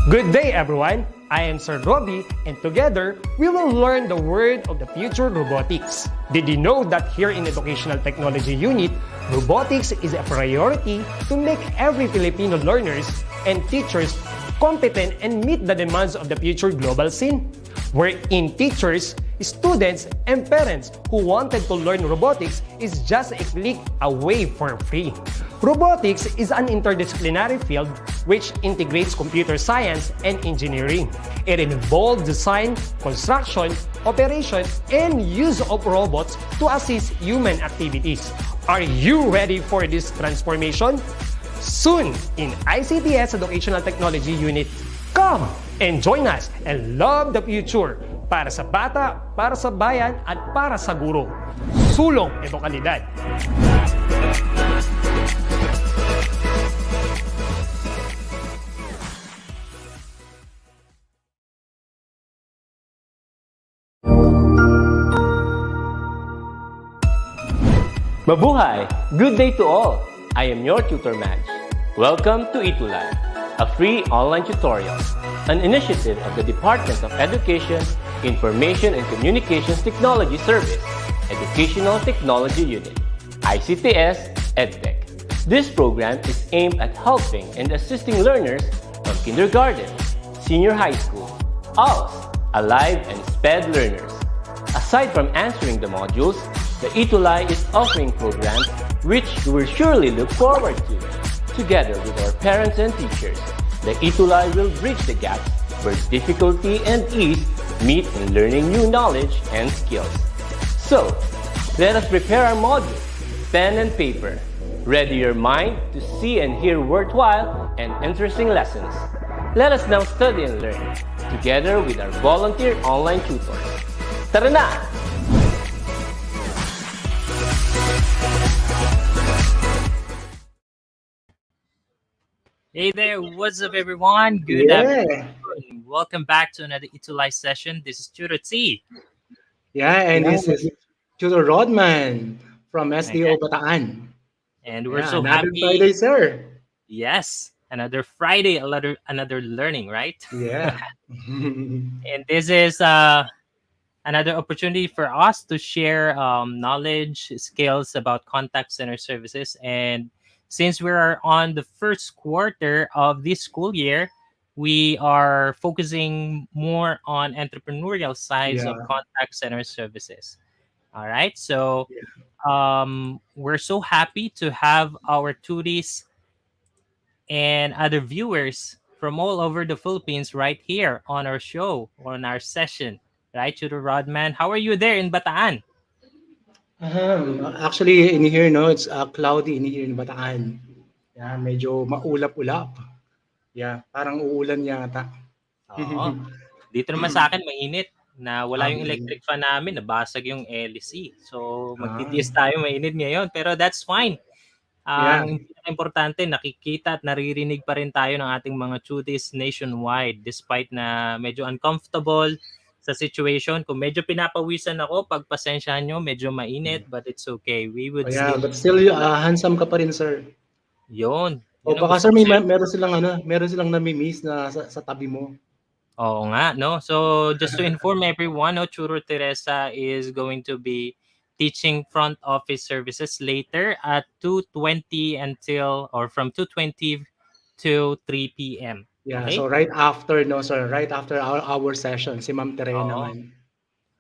Good day, everyone. I am Sir Robbie, and together we will learn the word of the future, robotics. Did you know that here in Educational Technology Unit, robotics is a priority to make every Filipino learners and teachers competent and meet the demands of the future global scene? Wherein teachers, students, and parents who wanted to learn robotics is just a click away for free. Robotics is an interdisciplinary field which integrates computer science and engineering. It involves design, construction, operation, and use of robots to assist human activities. Are you ready for this transformation? Soon in ICTS Educational Technology Unit. Come and join us and love the future para sa bata, para sa bayan, at para sa guro. Sulong edukalidad. Mabuhay! Good day to all! I am your tutor Madge. Welcome to ETUlay, a free online tutorial, an initiative of the Department of Education, Information and Communications Technology Service, Educational Technology Unit, ICTS EdTech. This program is aimed at helping and assisting learners from kindergarten, senior high school, ALS, Alive and SPED learners. Aside from answering the modules, the ETUlay is offering programs which you will surely look forward to. Together with our parents and teachers, the ETUlay will bridge the gaps where difficulty and ease meet in learning new knowledge and skills. So, let us prepare our modules, pen and paper. Ready your mind to see and hear worthwhile and interesting lessons. Let us now study and learn, together with our volunteer online tutors. Tara na! Hey there, what's up everyone? Good afternoon. Welcome back to another ETUlay session. This is Tutor T. This is Tutor Rodman from SDO Bataan. And we're so another happy. Friday, sir. Yes, another Friday, another learning, right? Yeah. And this is another opportunity for us to share knowledge, skills about contact center services. And since we are on the first quarter of this school year, we are focusing more on entrepreneurial sides of contact center services. All right. So we're so happy to have our tutees and other viewers from all over the Philippines right here on our show, on our session. Right, Tutor Rodman? How are you there in Bataan? Actually, in here, no, it's cloudy in here in Bataan. Yeah, medyo maulap-ulap. Yeah, parang uulan yata. Oo. Dito naman sa akin, mainit. Na wala yung electric fan namin, nabasag yung LC. So, magtitiis tayo mainit ngayon. Pero that's fine. Ang importante, nakikita at naririnig pa rin tayo ng ating mga tutees nationwide despite na medyo uncomfortable sa situation. Kung medyo pinapawisan ako, pagpasensyahan nyo, medyo mainit, but it's okay. We would but still handsome ka pa rin, sir. Yun. Baka sir, meron silang nami-miss na sa tabi mo. Oo nga, no? So, just to inform everyone, Churo Teresa is going to be teaching front office services later at 2:20 from 2:20 to 3 p.m. Yeah, okay? So right after, no, sir, right after our session, si Ma'am Tere naman.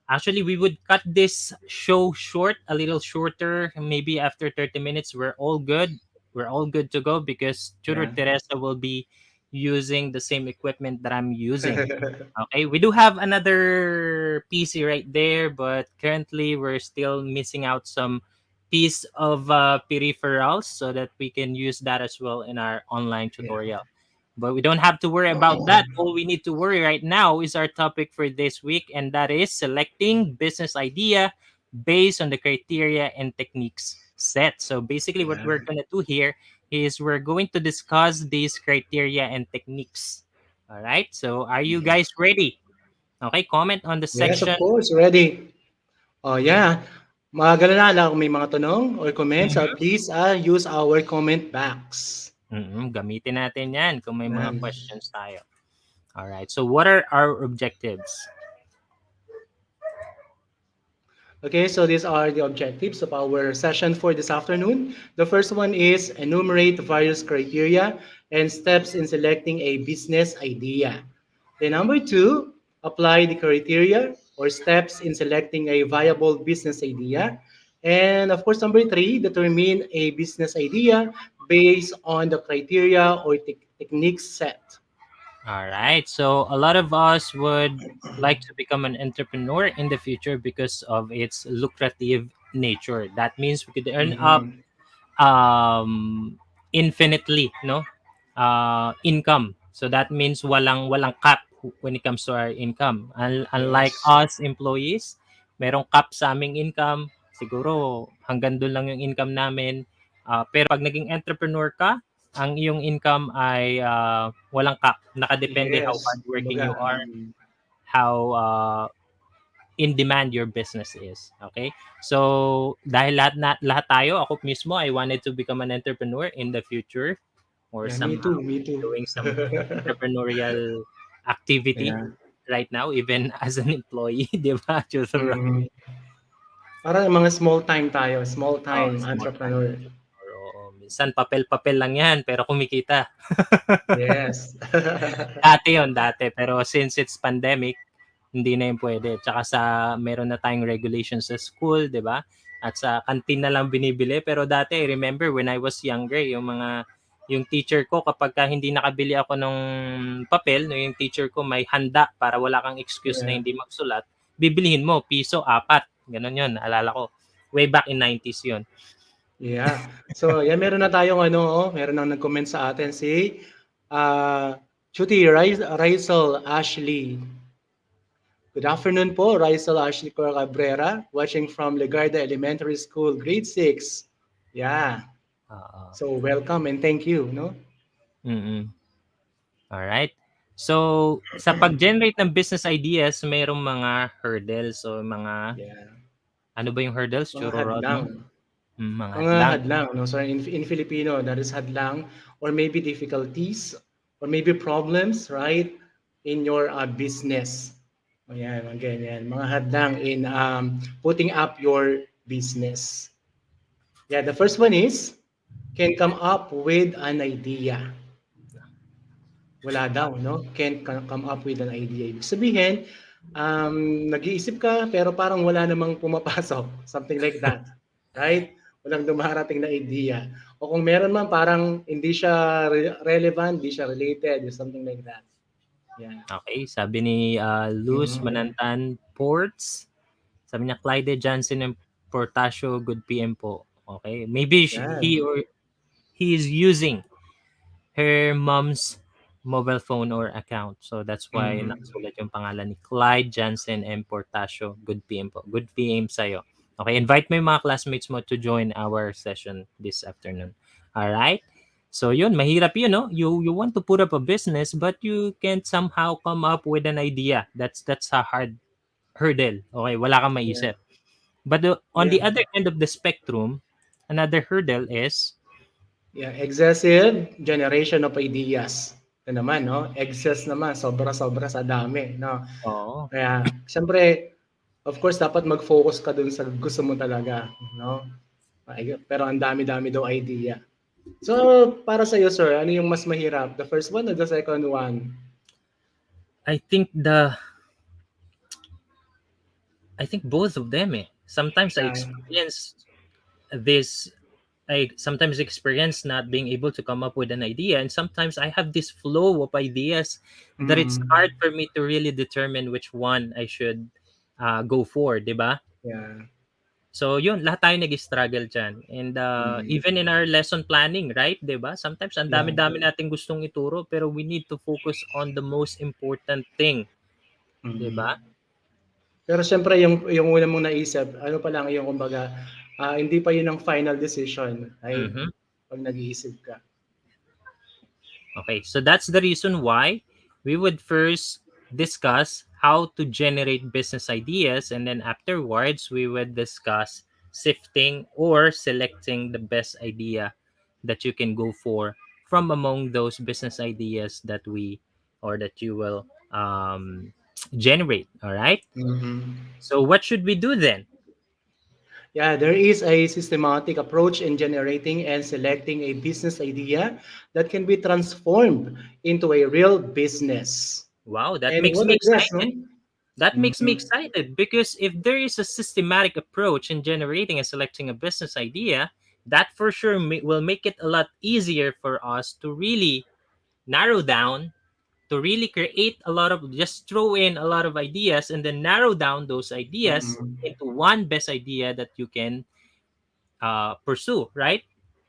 Actually, we would cut this show short, a little shorter, maybe after 30 minutes. We're all good. We're all good to go because Tutor Teresa will be using the same equipment that I'm using. Okay, we do have another PC right there, but currently we're still missing out some piece of peripherals so that we can use that as well in our online tutorial. But we don't have to worry about that. All we need to worry right now is our topic for this week, and that is selecting business idea based on the criteria and techniques set. So basically what we're going to do here is we're going to discuss these criteria and techniques. All right. So are you guys ready? Okay, comment on the section. Yes, of course, ready. Magagalala kung may mga tanong or comments, please use our comment box. Gamitin natin yan kung may mga questions tayo. All right. So what are our objectives? Okay, so these are the objectives of our session for this afternoon. The first one is enumerate various criteria and steps in selecting a business idea. Then number two, apply the criteria or steps in selecting a viable business idea. And of course, number three, determine a business idea based on the criteria or techniques set. All right. So a lot of us would like to become an entrepreneur in the future because of its lucrative nature. That means we could earn up Mhm. infinitely, no? Income. So that means walang cap when it comes to our income. Unlike Yes. us employees, merong cap sa aming income. Siguro hanggang doon lang yung income namin. Pero pag naging entrepreneur ka, ang iyong income ay walang cap. Nakadepende how Yes. hardworking Kumbaga, you are, how in demand your business is. Okay? So, dahil lahat tayo, ako mismo, I wanted to become an entrepreneur in the future or yeah, me somehow too, me too. doing some entrepreneurial activity Yeah. right now, even as an employee, di ba? Just Mhm. Parang mga small time tayo, small oh, time small time. entrepreneur. Oo, minsan papel-papel lang yan, pero kumikita. Yes. Dati yon dati. Pero since it's pandemic, hindi na yun pwede. Tsaka meron na tayong regulations sa school, di ba? At sa canteen na lang binibili. Pero dati, I remember when I was younger, yung teacher ko, kapag ka hindi nakabili ako ng papel, no, yung teacher ko may handa para wala kang excuse na Yeah. hindi magsulat, bibilihin mo, piso, apat. Ganon yun, naalala ko. Way back in 90s yun. Yeah. So, yeah, meron na tayong ano, meron nang nag-comment sa atin si Chuti Rizal Ashley. Good afternoon po, Rizal Ashley Cabrera, watching from Legarda Elementary School, grade 6. Yeah. Oo. So, welcome and thank you, no? Mm-mm. Alright. So, sa pag-generate ng business ideas, mayroong mga hurdles. So, Yeah. ano ba yung hurdles? Mga Churorod hadlang. mo? Mga Mga hadlang. hadlang, no? So in Filipino, that is hadlang or maybe difficulties or maybe problems, right? In your business. Ayan, mga ganyan. Mga hadlang in putting up your business. Yeah, the first one is can come up with an idea. Wala daw, no? Can't come up with an idea. Ibig sabihin, nag-iisip ka pero parang wala namang pumapasok. Something like that. Right? Walang dumarating na idea. O kung meron man, parang hindi siya relevant, hindi siya related, or something like that. Yeah. Okay, sabi ni Luz Mm. Manantan Ports. Sabi niya, Clyde Johnson and Portasio, good PM po. Okay, maybe Yan. he is using her mom's mobile phone or account. So that's why Mm. nakasulat yung pangalan ni Clyde Jansen M. Portasio. Good PM po. Good PM sa'yo. Okay, invite mo yung mga classmates mo to join our session this afternoon. All right? So yun, mahirap yun, no? You want to put up a business but you can't somehow come up with an idea. That's a hard hurdle. Okay, wala kang Yeah. maisip. But on Yeah. the other end of the spectrum, another hurdle is Yeah. Excessive generation of ideas. Ito naman, no? Excess naman. Sobra-sobra sa dami, no? oh, Kaya, siyempre, of course, dapat mag-focus ka dun sa gusto mo talaga, no? Pero ang dami-dami daw idea. So, para sa iyo, sir, ano yung mas mahirap? The first one or the second one? I think both of them eh. Sometimes Yeah. this I sometimes experience not being able to come up with an idea, and sometimes I have this flow of ideas that it's Mm. hard for me to really determine which one I should go for, 'di ba? Yeah. So yun, lahat tayo nag-struggle dyan. And Mm. even in our lesson planning, right, 'di ba? Sometimes ang Yeah. dami-dami nating gustong ituro pero we need to focus on the most important thing, 'di Mm. ba? Pero siyempre, yung una mong naisip, ano pa lang yung kumbaga, hindi pa yun ang final decision, right? Mhm. Pag nag-iisip ka. Okay, so that's the reason why we would first discuss how to generate business ideas, and then afterwards we would discuss sifting or selecting the best idea that you can go for from among those business ideas that we or that you will generate. All right. Mhm. So what should we do then? Yeah, there is a systematic approach in generating and selecting a business idea that can be transformed into a real business. Wow, that And makes what me are this, excited. no? That makes me Mhm. excited because if there is a systematic approach in generating and selecting a business idea, that for sure will make it a lot easier for us to really narrow down, to really create a lot of, just throw in a lot of ideas and then narrow down those ideas Mhm. into one best idea that you can pursue, right?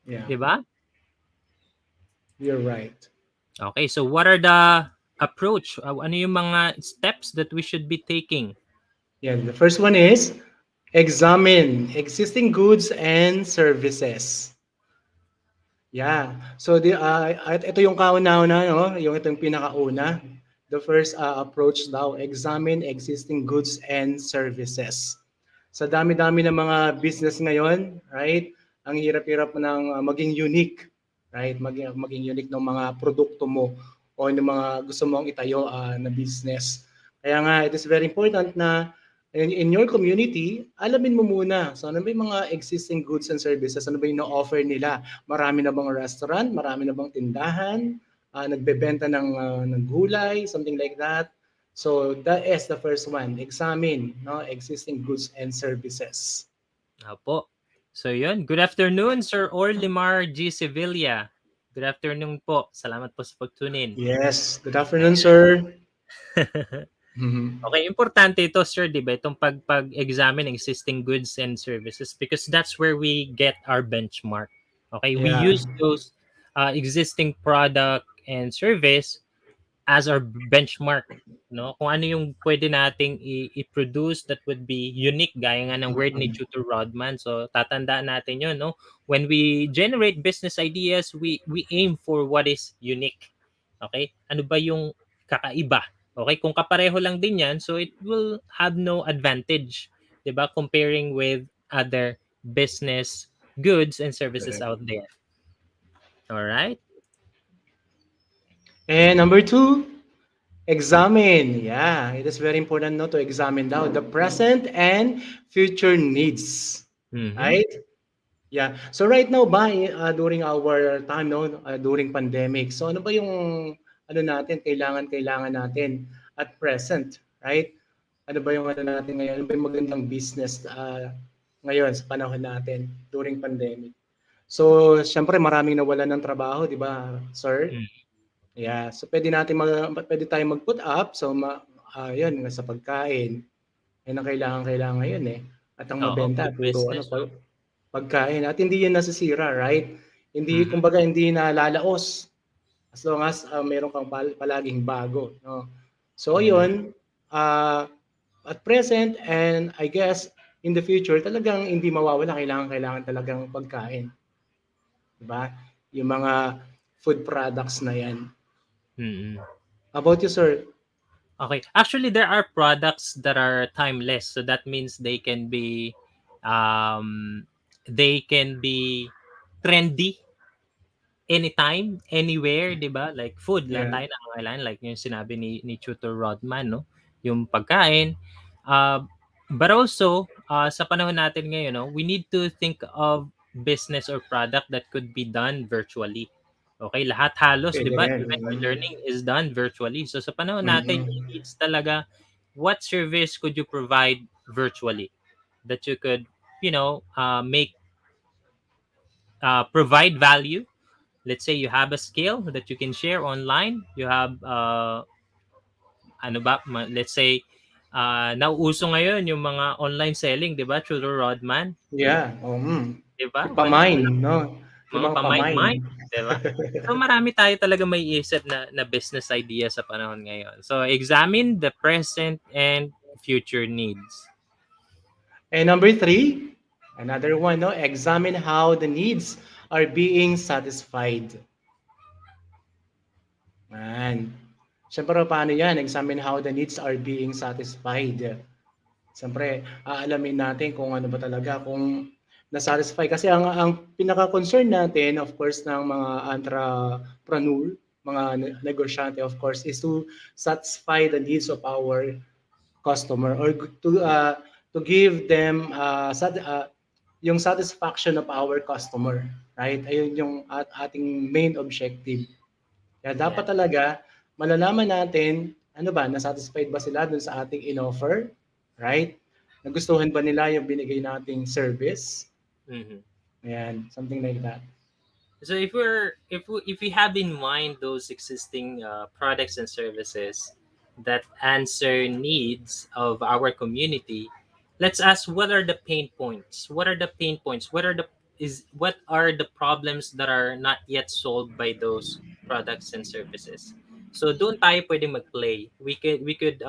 Yeah, Diba? you're right. Okay, so what are the approach? Ano yung mga steps that we should be taking? Yeah, the first one is examine existing goods and services. Yeah. So at ito yung kauna-una, no? Yung ito yung pinakauna. The first approach daw, examine existing goods and services. Sa dami-dami ng mga business ngayon, right? Ang hirap-hirap ng maging unique, right? Maging unique ng mga produkto mo o ng mga gusto mong itayo na business. Kaya nga, it is very important na in your community, alamin mo muna. So ano ba yung mga existing goods and services? Ano ba yung na-offer nila? Marami na bang restaurant? Marami na bang tindahan? Nagbebenta ng gulay? Something like that. So that is the first one. Examine no existing goods and services. Apo. So yun, good afternoon Sir Orlimar G. Sevilla. Good afternoon po. Salamat po sa pagtunin. Yes. Good afternoon, sir. Mhm. Okay, importante ito, sir, di ba? Itong pag-examine existing goods and services because that's where we get our benchmark. Okay, we Yeah. use those existing product and service as our benchmark, no? Kung ano yung pwede nating i-produce that would be unique gaya nga ng word ni Mhm. Tutor Rodman. So tatandaan natin 'yon, no? When we generate business ideas, we aim for what is unique. Okay? Ano ba yung kakaiba? Okay? Kung kapareho lang din 'yan, so it will have no advantage, 'di ba? Comparing with other business goods and services Correct. out there. All right? And number two, examine. Yeah, it is very important no to examine now the present and future needs. Mhm. Right? Yeah. So right now ba during our time no during pandemic. So ano ba yung ano natin kailangan natin at present, right? Ano ba yung ano natin ngayon? Ano ba yung magandang business ngayon sa panahon natin during pandemic? So, syempre maraming nawalan ng trabaho, 'di ba, sir? Mm. Yeah. So pwede tayong mag-put up so 'yun sa pagkain. Yan ang kailangan ngayon eh. At ang Oo, mabenta food puro business, no? pagkain at hindi yan nasisira, right? Hindi Mhm. kumbaga hindi nalalaos as long as meron kang palaging bago, no? So Mm. 'yun, uh, at present and I guess in the future talagang hindi mawawala kailangan talagang pagkain, 'di ba? Yung mga food products na 'yan. Mm. How about you, sir? Okay. Actually, there are products that are timeless. So that means um they can be trendy anytime, anywhere, 'di ba? Like food lang Yeah. tayo nangangailangan like yung sinabi ni Tutor Rodman, no? Yung pagkain. Uh, but also, sa panahon natin ngayon, no, we need to think of business or product that could be done virtually. Okay, lahat halos, 'di Puwede ba? rin. Even our learning is done virtually. So sa panahon natin, Mm. it needs talaga what service could you provide virtually that you could, make provide value. Let's say you have a skill that you can share online. You have let's say nauuso ngayon yung mga online selling, 'di ba? Through the Rodman, Yeah, 'di ba? yung pa-mine 'no, yung Mga mga pa-mine. pamind-mind, 'di ba? So marami tayo talaga maiisip na business idea sa panahon ngayon. So examine the present and future needs. And number three, another one, no, examine how the needs are being satisfied. Man. Siyempre, paano yan? Examine how the needs are being satisfied. Siyempre, aalamin natin kung ano ba talaga, kung na-satisfy. Kasi ang pinaka-concern natin, of course, ng mga entrepreneur, negosyante, of course, is to satisfy the needs of our customer, or to give them yung satisfaction of our customer, right? Ayun yung ating main objective. Kaya Yeah. dapat talaga malalaman natin, ano ba, na-satisfied ba sila dun sa ating in-offer, right? Nagustuhan ba nila yung binigay nating service? Mhm. Ayan, something like that. So if we have in mind those existing products and services that answer needs of our community, let's ask what are the pain points? What are the pain points? What are the problems that are not yet solved by those products and services? So doon tayo pwedeng mag-play. We could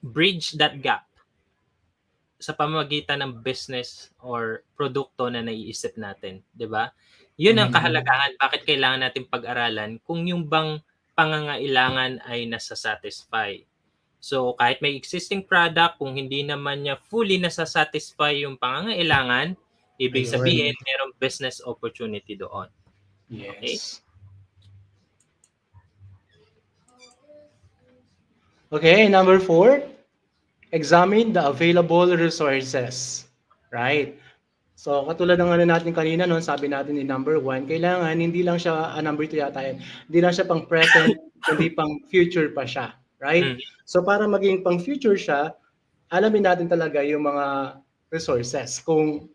bridge that gap sa pamamagitan ng business or produkto na naiisip natin, 'di ba? 'Yun ang Mhm. kahalagahan bakit kailangan natin pag-aralan kung yung bang pangangailangan ay nasa-satisfy. So kahit may existing product, kung hindi naman niya fully nasa-satisfy yung pangangailangan, ibig Ayun. sabihin merong business opportunity doon. Okay? Yes. Okay, number 4, examine the available resources. Right? So, katulad ng ano natin kanina, no, sabi natin ni number 1, kailangan hindi lang siya, number 2 yata yan, hindi lang siya pang present, kundi pang future pa siya. Right? Mm, So, para maging pang future siya, alamin natin talaga yung mga resources, kung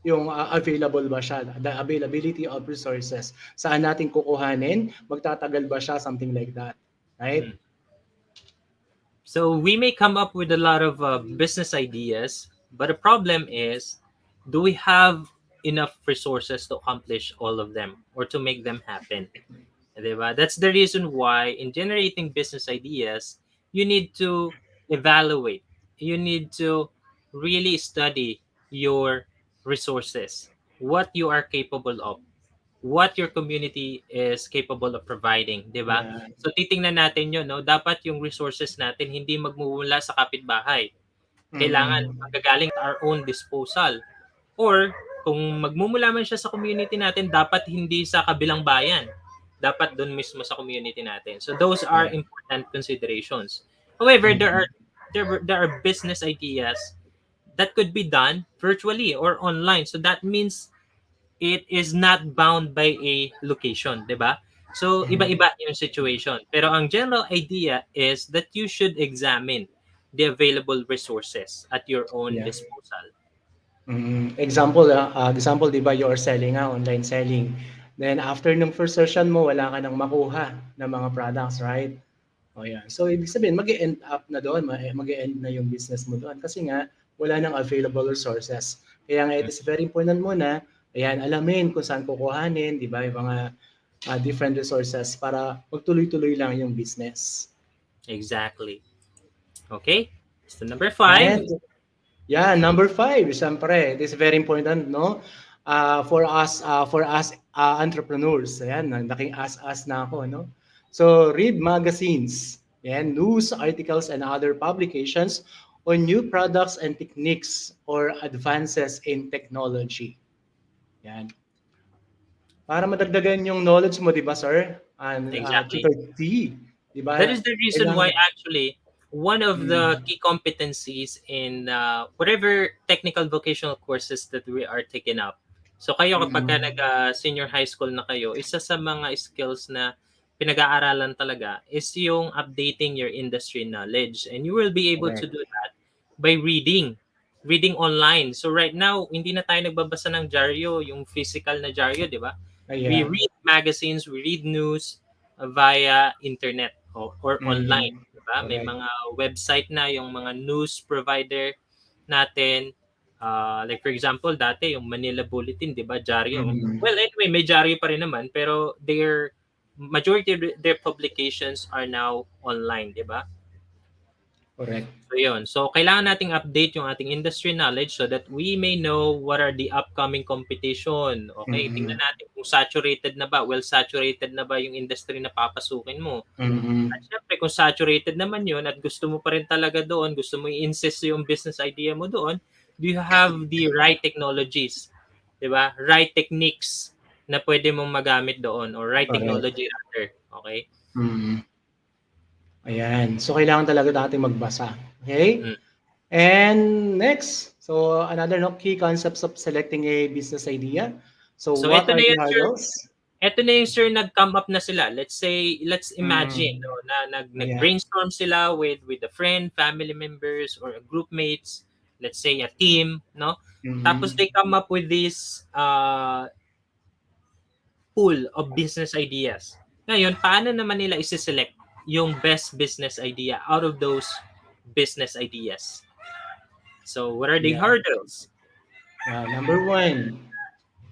yung available ba siya, the availability of resources, saan natin kukuhanin, magtatagal ba siya, something like that. Right? mm. So we may come up with a lot of business ideas, but the problem is, do we have enough resources to accomplish all of them or to make them happen? Diba? That's the reason why in generating business ideas, you need to evaluate. You need to really study your resources, what you are capable of, what your community is capable of providing, 'di ba? Yeah. So titingnan natin 'yon, no? Dapat yung resources natin hindi magmumula sa kapitbahay. Kailangan Mm-mm. manggagaling at our own disposal. Or kung magmumula man siya sa community natin, dapat hindi sa kabilang bayan. Dapat doon mismo sa community natin. So those are Correct. important considerations. However, Mm-mm. there are business ideas that could be done virtually or online. So that means it is not bound by a location, 'di ba? So Mm-mm. iba-iba yung situation. Pero ang general idea is that you should examine the available resources at your own Yeah. disposal. Example, example, 'di ba, you are selling, online selling. Then after nung first session mo, wala ka nang makuha ng mga products, right? O yan. So ibig sabihin, mag-e-end up na doon, mag-e-end na yung business mo doon kasi nga wala nang available resources. Kaya nga it is very important muna, ayan, alamin kung saan kukuhanin, 'di ba, yung mga different resources para magtuloy-tuloy lang yung business. Exactly. Okay? So number 5. And yeah, number 5, siyempre, this is very important, no? For us entrepreneurs. Ayan, naking as na ako, no? So, read magazines, and news articles and other publications on new products and techniques or advances in technology. Yan. Para madagdagan yung knowledge mo, di ba, sir? And Exactly. Tutor T, di That ba? is the reason Kailangan, why actually one of the mm, key competencies in whatever technical vocational courses that we are taking up. So kayo kapag ka mm, nag-senior high school na kayo, isa sa mga skills na pinag-aaralan talaga is yung updating your industry knowledge, and you will be able to correct. do that by reading online. So right now, hindi na tayo nagbabasa ng dyaryo, yung physical na dyaryo, di ba? We Ayan. read magazines, we read news via internet or online, Mm, di ba? May correct. mga website na yung mga news provider natin. Like for example, dati yung Manila Bulletin, di ba? Dyaryo. Mm, Well, anyway, may dyaryo pa rin naman, pero their majority of their publications are now online, di ba? correct. So yun. So kailangan nating update yung ating industry knowledge so that we may know what are the upcoming competition. Okay, tingnan Mm, natin kung saturated na ba, well saturated na ba yung industry na papasukin mo. At mm, syempre kung saturated naman yun at gusto mo pa rin talaga doon, gusto mo i-insist yung business idea mo doon, do you have the right technologies? 'Di ba? Right techniques na pwede mong magamit doon, or right Correct. technology rather. Okay? Mm. Ayan. So, kailangan talaga natin magbasa. Okay? Mm. And next, so another no, key concepts of selecting a business idea. So, So what ito are na the yun, sir. hurdles? Ito na yung sir, nag-come up na sila. Let's say, let's imagine Mm. no, na Ayan. nag-brainstorm sila with a friend, family members, or a group mates, let's say a team, no? Tapos Mm. they come up with this pool of business ideas. Ngayon, paano naman nila isi-select yung best business idea out of those business ideas? So, what are the Yeah. hurdles? Yeah. Number one,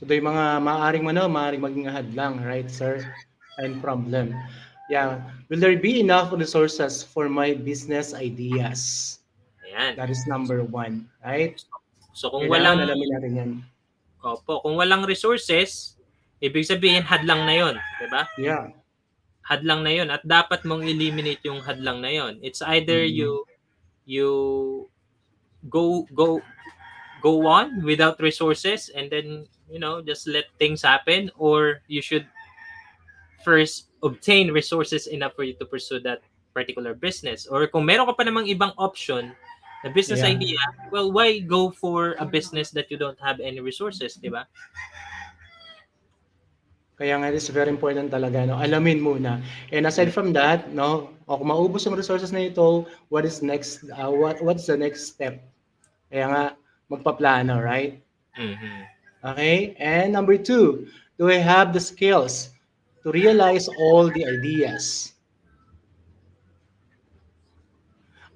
ito yung mga maaring maging hadlang, right, sir? And problem. Yeah. Will there be enough resources for my business ideas? Ayan. That is number one, right? So, kung Kailangan walang, alamin natin yan. opo, kung walang resources, ibig sabihin hadlang na 'yon, 'di ba? Yeah. Hadlang na 'yon, at dapat mong eliminate yung hadlang na 'yon. It's either Mm. you go go on without resources, and then just let things happen, or you should first obtain resources enough for you to pursue that particular business. Or kung meron ka pa namang ibang option na business Yeah. idea, well, why go for a business that you don't have any resources, 'di ba? Kaya nga it's very important talaga, no? Alamin muna. And aside from that, no, o kung maubos yung resources na ito, what is next, what's the next step? Kaya nga, magpaplano, right? Mhm. Okay? And number two, do I have the skills to realize all the ideas?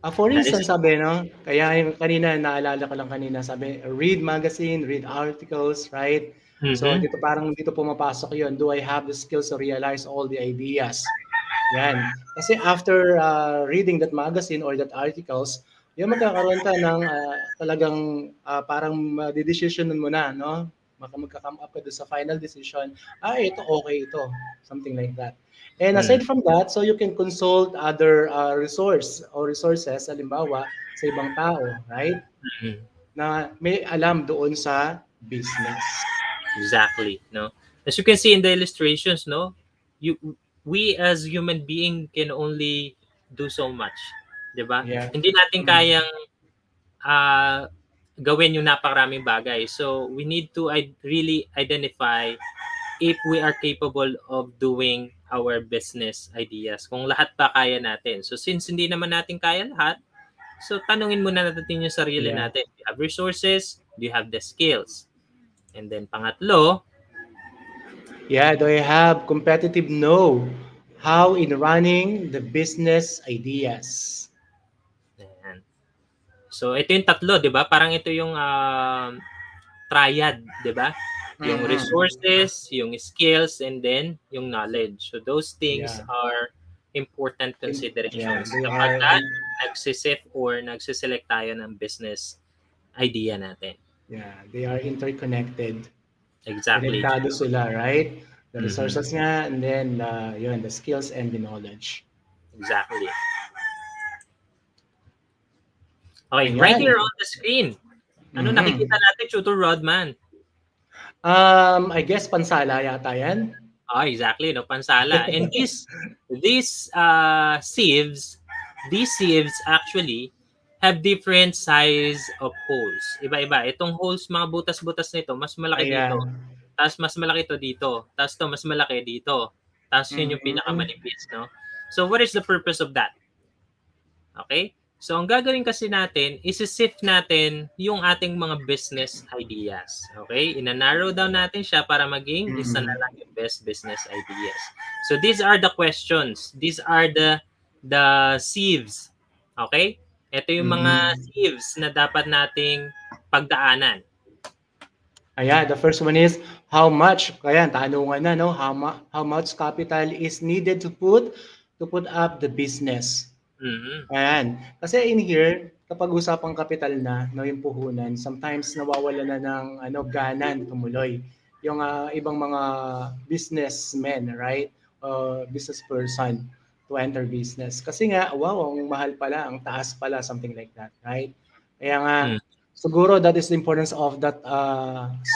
For That is instance, sabi, no, kaya yung kanina, naalala ko lang kanina, sabi, read magazine, read articles, right? So, mhm. dito pumapasok yon. Do I have the skills to realize all the ideas? Yan. Kasi after reading that magazine or that articles, yung magkakaroon ka ng talagang parang decisionan mo na, no? Magka-come up ka doon sa final decision, ito okay ito. Something like that. And Mm. aside from that, so you can consult other resource or resources, halimbawa, sa ibang tao, right? Mhm. Na may alam doon sa business. Exactly, no? As you can see in the illustrations, no? You we as human being can only do so much, 'di ba? Yeah. Hindi natin Mm. kayang gawin yung napakaraming bagay. So, we need to really identify if we are capable of doing our business ideas. Kung lahat ba kaya natin. So, since hindi naman natin kaya lahat, so tanungin muna natin yung sarili Yeah. natin. Do you have resources? Do you have the skills? And then pangatlo, Yeah, do I have competitive know how in running the business ideas? ayan. So ito yung tatlo, 'di ba? Parang ito yung triad, 'di ba? Yung Mm-mm. resources, yung skills, and then yung knowledge. So those things Yeah. are important Yeah, considerations they kapag are nagsisip or nagsiselect tayo ng business idea natin. yeah, they are interconnected. Exactly. Konektado sila, right? The Mhm. resources nga and then yun, the skills and the knowledge. Exactly. Okay, right Ayan. here on the screen. Ano nakikita Mhm. natin, Tutor Rodman? I guess pansala yata yan. Exactly, no, pansala. And these sieves actually have different size of holes. Iba-iba. Itong holes, mga butas-butas nito, mas malaki dito. Ayan. Tapos mas malaki to dito. Tapos to mas malaki dito. Tapos yun yung Mhm. pinakamanipis, no? So what is the purpose of that? Okay? So, ang gagawin kasi natin, isi-sift natin yung ating mga business ideas. Okay? Ina-narrow down natin siya para maging isa na Mhm. lang yung best business ideas. So, these are the questions. These are the sieves. Okay? Ito yung mga Mhm. sieves na dapat nating pagdaanan. Ayan, the first one is how much, ayan, tanungan na, no? How much capital is needed to put up the business? Mhm. Ayan. Kasi in here, kapag usapang kapital na, no, yung puhunan, sometimes nawawala na ng ganan tumuloy. Yung ibang mga businessmen, right? Business person to enter business. Kasi nga, wow, ang mahal pala, ang taas pala, something like that, right? Kaya nga, siguro that is the importance of that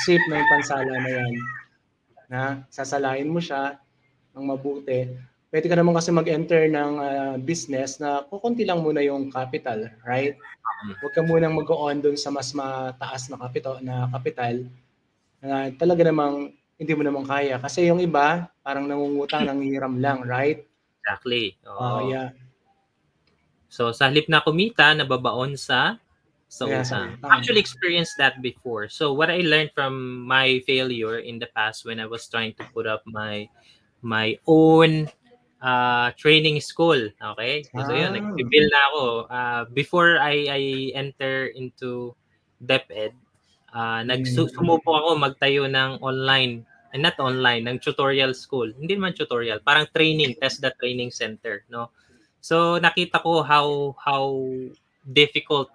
SIP na yung pansala na yan. na sasalain mo siya ng mabuti. Pwede ka naman kasi mag-enter ng business na kukunti lang muna yung capital, right? Huwag ka munang mag-on doon sa mas mataas na kapital na talaga namang hindi mo naman kaya. Kasi yung iba, parang nangungutang, nanghihiram lang, right? Exactly. Oo. Yeah. So sa halip na kumita, nababaon sa Yeah, sa utang. utang. Actually experienced that before. So what I learned from my failure in the past when I was trying to put up my own training school. Okay? So yun, Ah. nag-bill na ako. Before I enter into DepEd, sumubok ako magtayo ng online, and not online, ng tutorial school. Hindi naman tutorial, parang training, test the training center, no? So nakita ko how difficult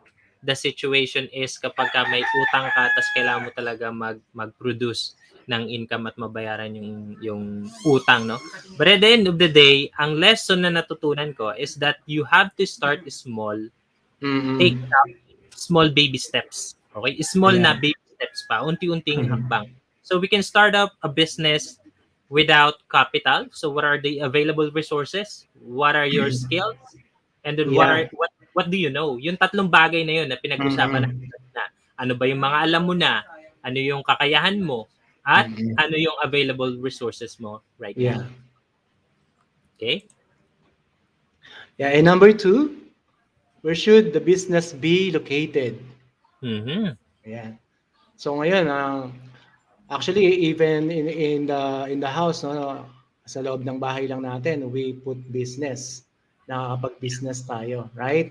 the situation is kapag ka may utang ka tapos kailangan mo talaga mag-produce ng income at mabayaran yung utang, no? But at the end of the day, ang lesson na natutunan ko is that you have to start small, take Mm-mm. small baby steps. Okay? Small Yeah. na baby steps pa, unti-unting Mhm. hakbang. So we can start up a business without capital. So what are the available resources? What are your skills? And then Yeah. what do you know? Yung tatlong bagay na yun na pinag-usapan natin Mm-mm. na ano ba yung mga alam mo na, ano yung kakayahan mo, at Mm-mm. ano yung available resources mo right Yeah. now. Okay? Yeah. And number two, where should the business be located? Mm-hmm. Yeah. So ngayon, actually even in the house, no, sa loob ng bahay lang natin, we put business. Nakakapag-business tayo, right?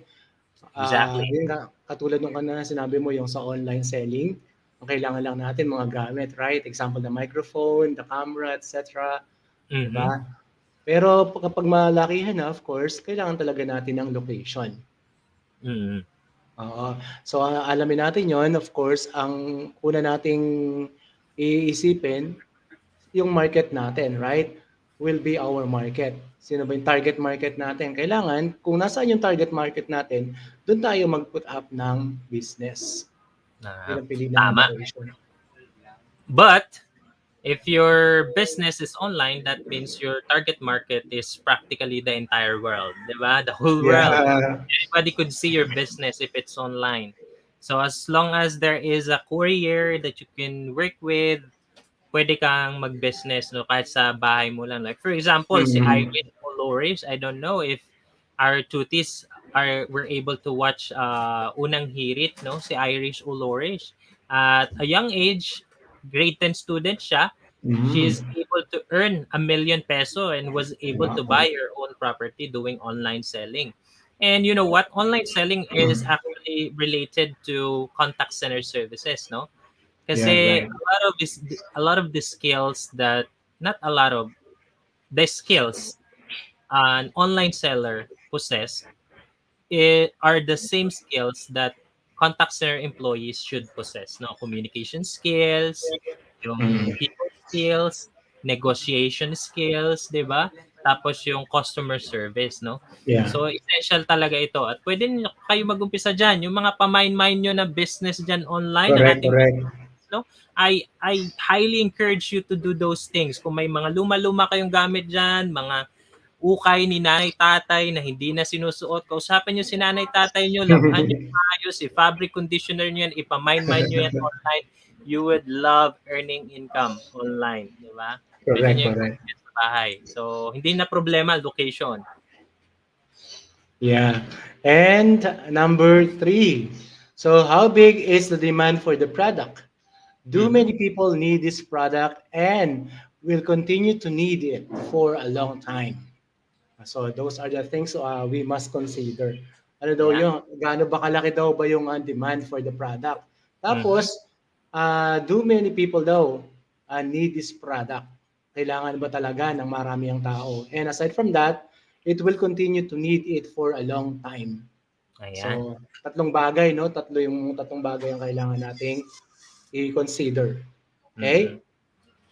Exactly. Yun nga, katulad nung kanina sinabi mo yung sa online selling, ang kailangan lang natin mga gamit, right? Example, the microphone, the camera, etc. Mm-hmm. Diba? Pero kapag malakihan na, of course, kailangan talaga natin ng location. Mm-hmm. Oo. So, alamin natin yon. Of course, ang una nating iisipin, yung market natin, right? Will be our market. Sino ba yung target market natin? Kailangan, kung nasaan yung target market natin, doon tayo mag-put up ng business. Yun ang pili ng Tama. location. But if your business is online, that means your target market is practically the entire world, diba? The whole world. Yeah. Anybody could see your business if it's online. So as long as there is a courier that you can work with, pwede kang mag-business, no, kahit sa bahay mo lang. Like for example, si Mm-hmm. Irene Olores, I don't know if our tutis were able to watch Unang Hirit, no, si Irish Olores. At a young age, grade 10 student siya. She is Mm-hmm. able to earn 1 million peso and was able to Wow. buy her own property doing online selling. And you know what? Online selling is actually related to contact center services, no? Yeah, Kasi right. a lot of the skills that not a lot of the skills an online seller possess are the same skills that contact center employees should possess, no? Communication skills, yung Mm-hmm. people skills, negotiation skills, 'di ba? Tapos yung customer service, no? Yeah. So essential talaga ito at pwede niyo kayo mag-umpisa diyan, yung mga pamain-main niyo na business diyan online ng Correct, ating, correct. no? I highly encourage you to do those things. Kung may mga luma-luma kayong gamit diyan, mga ukay ni nanay-tatay na hindi na sinusuot, kausapin niyo si nanay-tatay niyo, labhan niyo maayos, i-fabric conditioner niyo yan, ipamain-main niyo yan online. You would love earning income online, di ba? Pwede Correct, niyo yung correct. gawin sa bahay. So, hindi na problema location. Yeah. And number three. So, how big is the demand for the product? Do Mhm. many people need this product and will continue to need it for a long time? So those are the things we must consider. Ano daw Yeah. yung, gaano ba kalaki daw ba yung demand for the product? Mhm. Tapos, do many people daw need this product? Kailangan ba talaga ng marami ang tao? And aside from that, it will continue to need it for a long time. Ayan. So, tatlong bagay, no? Tatlong bagay ang kailangan nating i-consider. Mhm. Okay?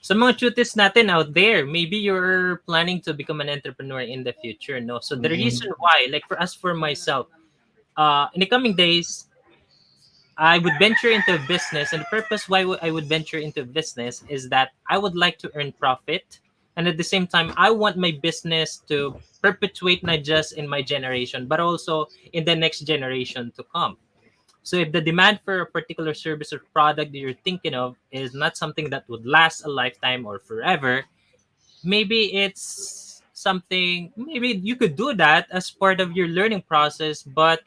Sa mga tutis natin out there, maybe you're planning to become an entrepreneur in the future, no? So the reason Mhm. why, like for myself, in the coming days, I would venture into a business, and the purpose why I would venture into business is that I would like to earn profit, and at the same time, I want my business to perpetuate not just in my generation, but also in the next generation to come. So if the demand for a particular service or product that you're thinking of is not something that would last a lifetime or forever, maybe it's something, maybe you could do that as part of your learning process, but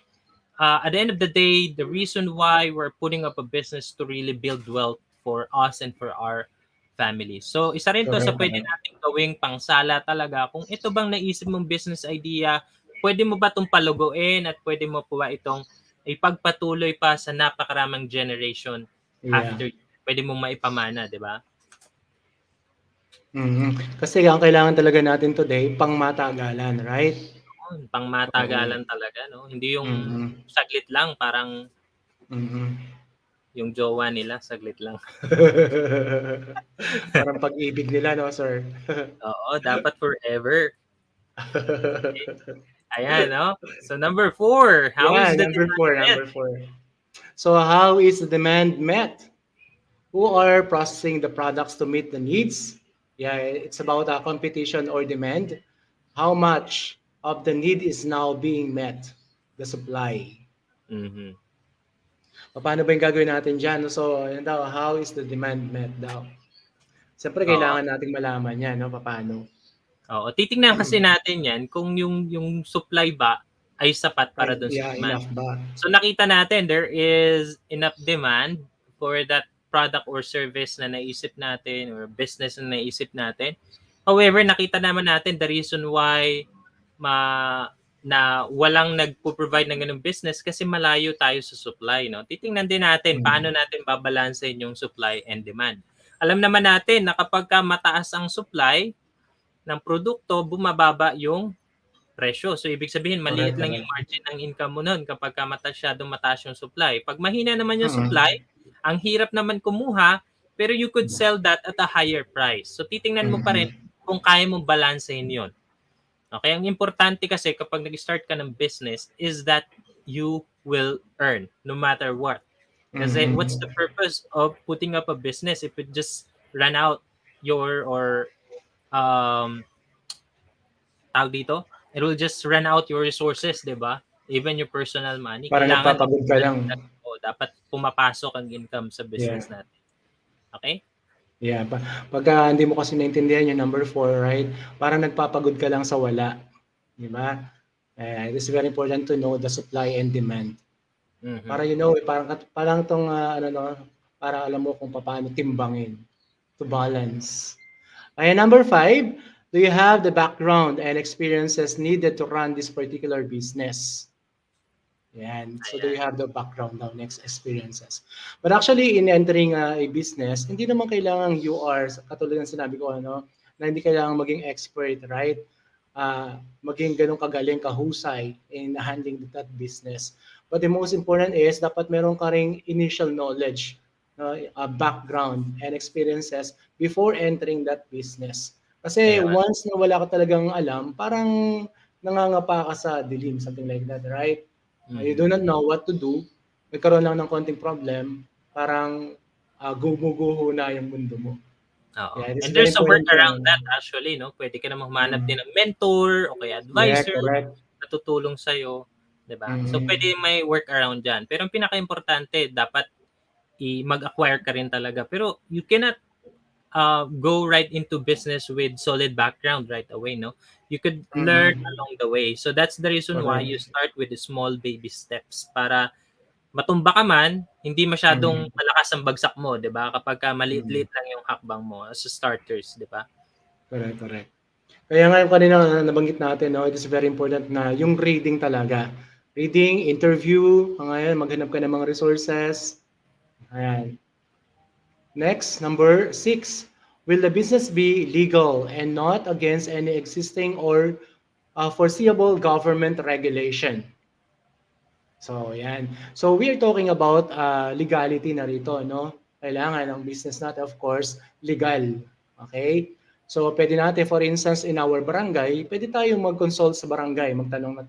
at the end of the day, the reason why we're putting up a business to really build wealth for us and for our family. So, isa rin to sa Correct, pwede correct. natin gawing pangsala talaga. Kung ito bang naisip mong business idea, pwede mo ba itong paluguin at pwede mo po ba itong ipagpatuloy pa sa napakaramang generation Yeah. after you? Pwede mong maipamana, di ba? Kasi ang kailangan talaga natin today, pangmatagalan, right? Oo. Pangmatagalan talaga, no? Hindi yung Mm. saglit lang, parang Mm. yung jowa nila, saglit lang. Parang pag-ibig nila, no, sir? Oo, dapat forever. Ayan, no? So number 4, how Yeah, is the number demand four, met? number four. So how is the demand met? Who are processing the products to meet the needs? Yeah, it's about a competition or demand. How much of the need is now being met? The supply. Mhm. Paano ba yung gagawin natin dyan? So, yun daw, how is the demand met daw? Siyempre, Oo. kailangan nating malaman yan, no? Paano? Oo, titingnan kasi natin 'yan kung yung supply ba ay sapat para Right, dun sa yeah, demand. enough ba? So nakita natin there is enough demand for that product or service na naisip natin or business na naisip natin. However, nakita naman natin the reason why na walang nagpo-provide ng ganung business kasi malayo tayo sa supply, no? Titingnan din natin paano Mm. natin babalansehin yung supply and demand. Alam naman natin na kapagka mataas ang supply ng produkto, bumababa yung presyo. So, ibig sabihin, maliit Correct, lang yung correct. margin ng income mo nun kapag masyadong mataas yung supply. Pag mahina naman yung supply, Mm. ang hirap naman kumuha, pero you could sell that at a higher price. So, titingnan mo pa rin Mm. kung kaya mong balansehin yun. Okay? Ang importante kasi kapag nag-start ka ng business is that you will earn no matter what. Kasi what's the Mm. purpose of putting up a business if it just run out your or um tawag dito, it will just run out your resources, 'di ba? Even your personal money. Parang Kailangan nagpapagod ka lang. dapat pumapasok ang income sa Yeah. business natin. Okay? Yeah. Pagka hindi mo kasi naintindihan yung number four, right? Parang nagpapagod ka lang sa wala. Di ba? It is very important to know the supply and demand. Mhm. Para parang tong ano no, para alam mo kung paano timbangin to balance. Ayan, number five, do you have the background and experiences needed to run this particular business? Yan. So do you Ayan. have the background now, next experiences? But actually, in entering a business, hindi naman kailangan you are, katulad ng sinabi ko, ano, na hindi kailangan maging expert, right? Maging ganun kagaling, kahusay in handling that business. But the most important is, dapat meron ka ring initial knowledge, background, and experiences before entering that business. Kasi Ayun. once na wala ka talagang alam, parang nangangapa ka sa dilim, something like that, right? You Mhm. do not know what to do, nagkaroon lang ng konting problem, parang gumuguho na yung mundo mo. Oo. Yeah, it is And very there's a important to workaround that actually, no? Pwede ka namang humanap din mm, ng mentor o kaya yeah, advisor correct. na tutulong sa'yo, 'di ba? So pwede Mm, may workaround diyan. Pero ang pinakaimportante dapat mag-acquire ka rin talaga. Pero you cannot go right into business with solid background right away, no? You could learn mm, along the way. So that's the reason why you correct. start with the small baby steps para matumba ka man, hindi masyadong Mm, malakas ang bagsak mo, 'di ba? Kapag ka mm, maliit-liit lang yung hakbang mo as starters, 'di ba? correct, correct. Kaya nga yung kanina nabanggit natin, no, it is very important na yung reading talaga. Reading, interview, ngayon maghanap ka ng mga resources. Ayan. Next, number six, will the business be legal and not against any existing or foreseeable government regulation? So, yan. So, we are talking about legality na rito, no? Kailangan ng business natin, of course, legal. Okay? So, pwede natin, for instance, in our barangay, pwede tayong mag-consult sa barangay, magtanong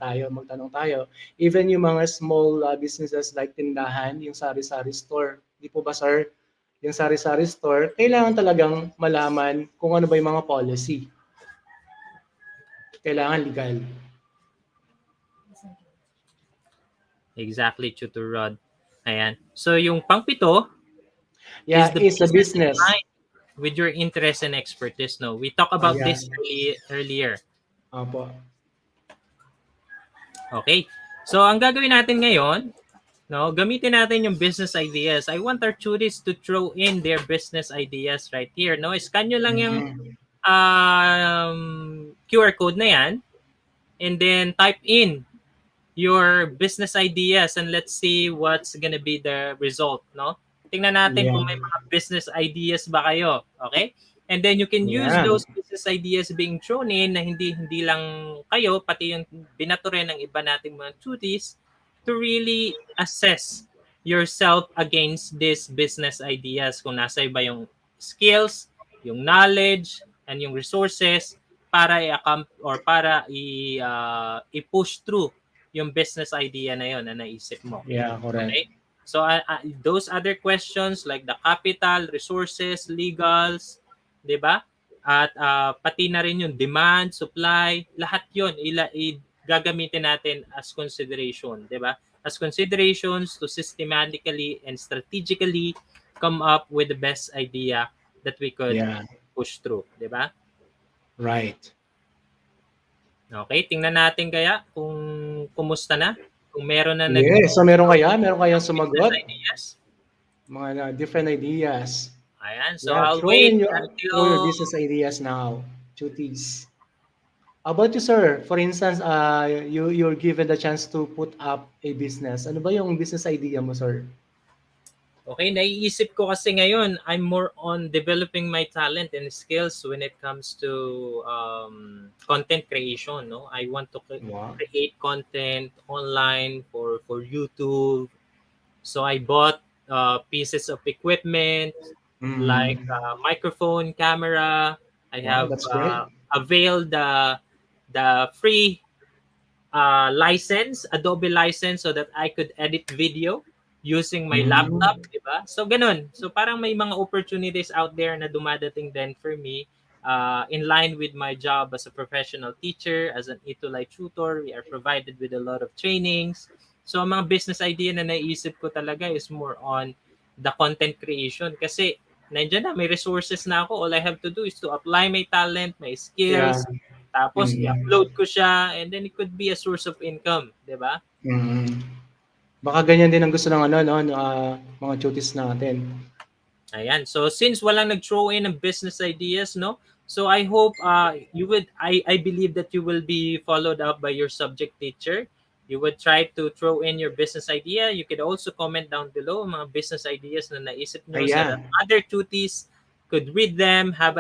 tayo. Even yung mga small businesses like tindahan, yung sari-sari store. Di po ba, sir? Yung sari-sari store, kailangan talagang malaman kung ano ba yung mga policy. Kailangan legal. Exactly, Tutor Rod. Ayan. So yung pangpito is Yeah, the it's a business in business. line with your interest and expertise. No, we talked about Yeah. this earlier. Opo. Okay. So ang gagawin natin ngayon, no, gamitin natin yung business ideas. I want our tutorials to throw in their business ideas right here. No, scan nyo lang yung Mhm. QR code na yan and then type in your business ideas and let's see what's gonna be the result, no? Tingnan natin Yeah. kung may mga business ideas ba kayo, okay? And then you can use Yeah. those business ideas being thrown in na hindi lang kayo, pati yung binato rin ng iba nating mga tuties to really assess yourself against these business ideas kung nasa iba yung skills, yung knowledge, and yung resources para i-push through yung business idea na yon na naisip mo. Yeah, correct. Okay? So those other questions like the capital, resources, legals, 'di ba? At pati na rin yung demand, supply, lahat 'yon gagamitin natin as consideration, 'di ba? As considerations to systematically and strategically come up with the best idea that we could Yeah. push through, 'di ba? Right. Okay, tingnan natin kaya kung kumusta na. Kung meron na Yes. So, meron kaya? Meron kayang business sumagot? ideas. Mga different ideas. Ayan, so Yeah, I'll throw wait in your until business ideas now. Cuties. How about you, sir? For instance, you're given the chance to put up a business. Ano ba yung business idea mo, sir? okay, naiisip ko kasi ngayon, I'm more on developing my talent and skills when it comes to content creation, no? I want to Wow. create content online for YouTube. So I bought pieces of equipment like Mm. microphone, camera. I Wow, have that's great. availed the free license, Adobe license so that I could edit video using my laptop, Mm. 'di ba? So ganun. So parang may mga opportunities out there na dumadating din for me in line with my job as a professional teacher, as an ETUlay tutor. We are provided with a lot of trainings. So ang mga business idea na naisip ko talaga is more on the content creation kasi nandiyan na, may resources na ako. All I have to do is to apply my talent, my Yeah. skills, tapos Mm. i-upload ko siya and then it could be a source of income, 'di ba? Mm. Baka ganyan din ang gusto ng ano, no, mga cuties natin. Ayan. So since walang nag-throw in ng business ideas, no? So I hope I believe that you will be followed up by your subject teacher. You would try to throw in your business idea. You could also comment down below mga business ideas na naisip nyo so that Ayan. other tuties could read them, have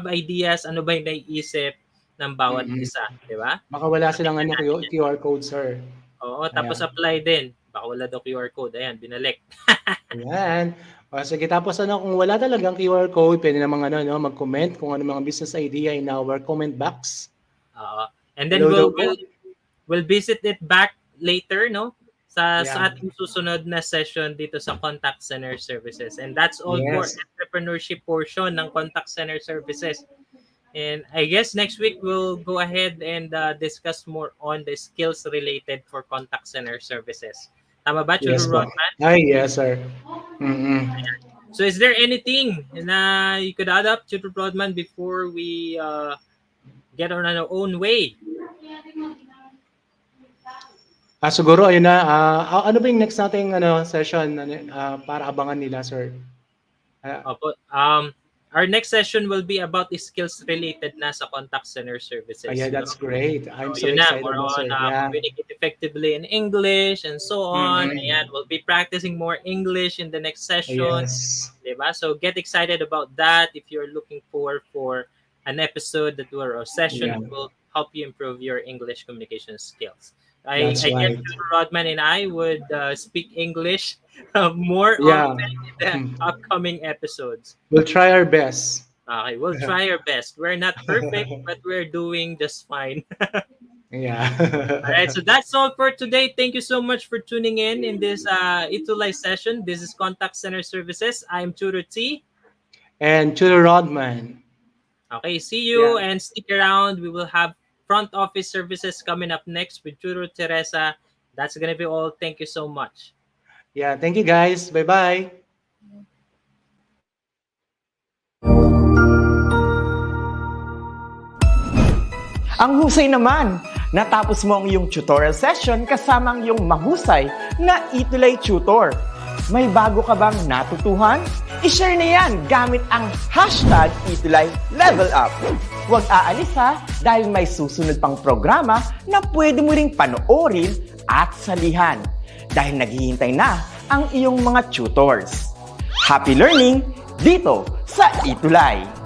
ideas, ano ba yung naiisip ng bawat Mm. isa, di ba? Baka wala So, silang tingnan ano, natin yan. QR code, sir. Oo, tapos Ayan. apply din. Baka wala daw QR code. Ayan, binalik. Ayan. O, sige, tapos ano, kung wala talagang QR code, pwede namang ano, no, mag-comment kung ano mga business idea in our comment box. Oo. And then Hello daw we'll po. we'll we'll visit it back later, no? Sa Yeah. ating susunod na session dito sa contact center services. And that's all for Yes. entrepreneurship portion ng contact center services. And I guess next week we'll go ahead and discuss more on the skills related for contact center services. Tama ba, Churu Yes po. Rodman? Ay, yes, sir. Mm-mm. So is there anything na you could add up, Churu Rodman, before we get on our own way? Siguro, ayun na. Ano ba yung next nating ano, session para abangan nila, sir? Opo. Our next session will be about the skills related na sa contact center services. Yeah, that's great. I'm So so yun na, excited more na, sir. on Yeah. communicate effectively in English and so on. Mm-hmm. Ayan, we'll be practicing more English in the next session. Yes. Diba? So get excited about that if you're looking for an episode that will, or session Yeah. that will help you improve your English communication skills. That's I guess right. Rodman and I would speak English more Yeah. often in the upcoming episodes. We'll try our best. Okay, we'll try our best. We're not perfect, but we're doing just fine. Yeah. All right, so that's all for today. Thank you so much for tuning in this ETUlay session. This is Contact Center Services. I'm Tutor T. And to the Rodman. Okay, see you Yeah. and stick around. We will have front office services coming up next with Tutor Teresa. That's gonna be all. Thank you so much. Yeah, thank you guys. Bye-bye. Ang husay naman! Natapos mo ang iyong tutorial session kasama ang iyong mahusay na ETUlay tutor. May bago ka bang natutuhan? I-share na yan gamit ang hashtag ETUlay Level Up. Huwag aalis ha dahil may susunod pang programa na pwede mo ring panoorin at salihan dahil naghihintay na ang iyong mga tutors. Happy learning dito sa ETUlay!